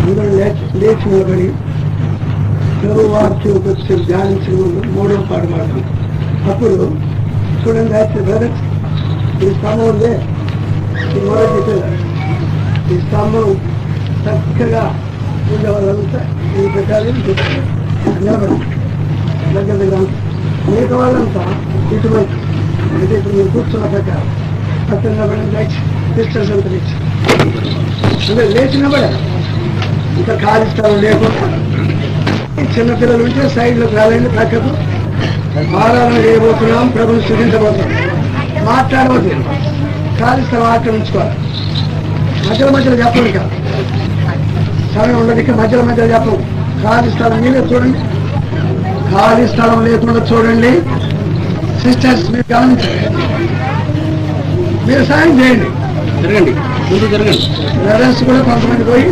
అందరూ లేచి నిలబడి ప్రభు వాక్యం వచ్చి ధ్యానించిన ముందు 3వ పాట పాడతాం. అప్పుడు చూడండి, అయితే బ్రదర్స్ ఈ స్తంభం ఉందే, ఈ మొదటి పిల్లలు ఈ స్తంభం చక్కగా ఉండే వాళ్ళంతా ఈ ప్రకారం నిలబడి దగ్గర దగ్గర మిగతా వాళ్ళంతా ఇటువైపు అంటే ఇప్పుడు మీరు కూర్చున్న ప్రకారం అక్కడ నిలబడి డిస్టెన్స్ అంత లేచి అంటే లేచి నిలబడారు. ఇంకా ఖాళీ స్థలం లేకుండా చిన్నపిల్లలు ఉంటే సైడ్లోకి రాలండి, ప్రక్కకు ఆరాధన చేయబోతున్నాం, ప్రభుని స్థుతించబోతున్నాం. మాట్లాడబోతున్నాం, ఖాళీ స్థలం ఆక్రమించుకోవాలి. మధ్యలో మధ్యలో చెప్పండి, కాదు సమయం ఉండదు. ఇక మధ్యలో మధ్యలో చెప్పం. ఖాళీ స్థలం మీరే చూడండి, ఖాళీ స్థలం లేకుండా చూడండి. సిస్టర్స్ మీరు గమనించండి, మీరు సాయం చేయండి, జరగండి ముందు జరగండి. బ్రదర్స్ కూడా కొంతమంది పోయి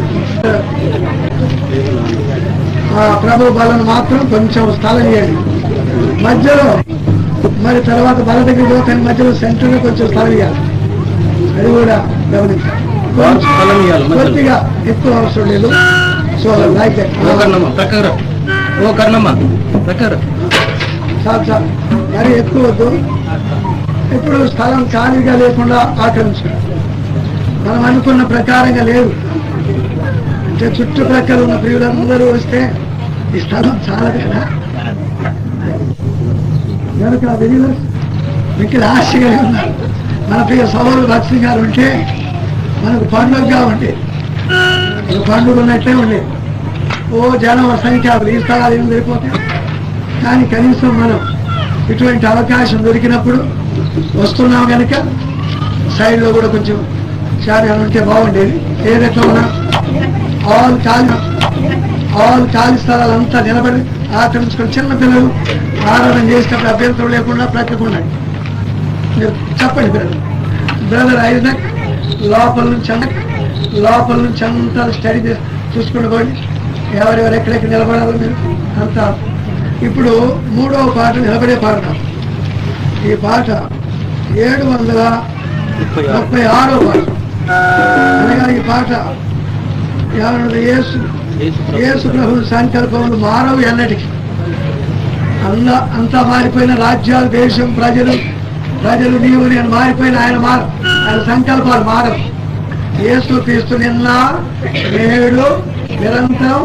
ప్రభు బలను మాత్రం కొంచెం స్థలం ఇవ్వండి. మధ్యలో మరి తర్వాత బల దగ్గర పోతే మధ్యలో సెంటర్లో కొంచెం స్థలం ఇవ్వాలి. అది కూడా గమనించాలి. కొద్దిగా ఎక్కువ అవసరం లేదు. సో లైక్ చాలు చాలు, మరి ఎక్కువ వద్దు. ఇప్పుడు స్థలం ఖాళీగా లేకుండా ఆక్రమించాలి. మనం అనుకున్న ప్రకారంగా లేదు అంటే చుట్టుప్రక్కల ఉన్న ప్రియులందరూ వస్తే ఈ స్థలం చాలా కదా కనుక బిలీవర్స్ మీకు ఆశగా ఉన్నారు. మన ప్రియ సోదరుడు భక్తి గారు ఉంటే మనకు పండుగగా ఉండేది, పండుగ ఉన్నట్లే ఉండేది. జనం సంఖ్యలు ఈ స్థలాలు ఏమి సరిపోతాయి. కానీ కనీసం మనం ఇటువంటి అవకాశం దొరికినప్పుడు వస్తున్నాం కనుక సైడ్లో కూడా కొంచెం శారీగా ఉంటే బాగుండేది. ఏ రకంగా ఉన్నా ఆల్ ఖాళీ స్థలాలంతా నిలబడి ఆక్రమించుకొని చిన్నపిల్లలు ఆరాధన చేసేటప్పుడు అభ్యంతరం లేకుండా ప్రక్కకుండా మీరు చెప్పండి. బ్రదర్ ఐజాక్ లోపల నుంచి అంతా స్టడీ చూసుకుని పోయి ఎవరెవరు ఎక్కడెక్కడ నిలబడాలో మీరు అంతా. ఇప్పుడు 3వ పాట నిలబడే పాడతాం. ఈ పాట 736వ పాట. అనగా ఈ పాట యేసు ప్రభు సంకల్పములు మారవు ఎన్నటికి. అంతా మారిపోయిన రాజ్యాలు, దేశం, ప్రజలు నీవు నేను మారిపోయిన ఆయన సంకల్పాలు మారవు. యేసు క్రీస్తు నిన్న నేడు నిరంతరం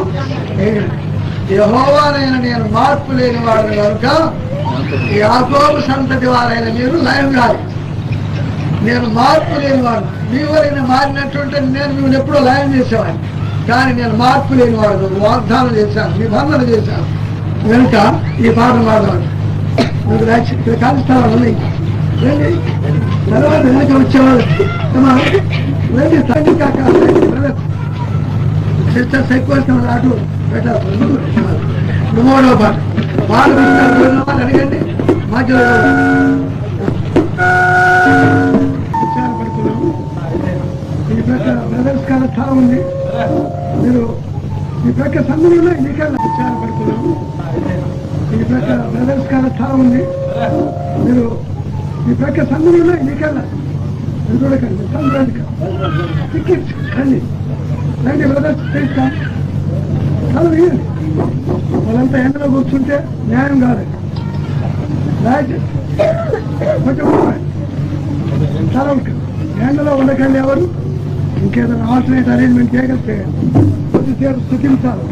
యెహోవానైన నేను మార్పు లేని వాడు కనుక యాకోబు సంతతి వారైన మీరు లయం కాదు. నేను మార్పు లేని వాడు. నీవరైనా మారినట్టుంటే నేను మిమ్మల్ని ఎప్పుడో లయం చేసేవాడిని. కానీ నేను మార్పు లేని వాడు, వాగ్దానం చేశాను, నిబంధన చేశాను కనుక ఈ పాట పాడవాడు. మీకు ఇక్కడ ఖాళీ స్థలాలు ఉన్నాయి, తర్వాత వెనక వచ్చేవాళ్ళు రండి. తండ్రి కాక సిస్టర్స్ ఎక్కువ అటు పెట్టారు. 3వ పాట వాళ్ళు అడగండి. మధ్యలో పడుతున్నాము. ఈ ప్రక్క బ్రదర్స్ కాల స్థలం ఉంది. మీరు ఈ ప్రక్క సందులు ఉన్నాయి, నీకల్లా పడుతున్నాము. ఈ ప్రక్క బ్రదర్స్ కాల స్థలం ఉంది. మీరు ఈ ప్రక్క సందులు ఉన్నాయి, నీకల్లా మీరు చూడకండి. సందులు టికెట్స్ రండి రండి బ్రదర్స్ చేస్తాం. స్థలం ఇవ్వండి. వాళ్ళంతా ఎండలో కూర్చుంటే న్యాయం కాదు. కొంచెం స్థలం ఎండలో ఉండకండి. ఎవరు ఇంకేదైనా ఆల్టర్నేట్ అరేంజ్మెంట్ చేయగలిగితే కొద్దిసేపు స్థుతించాలి.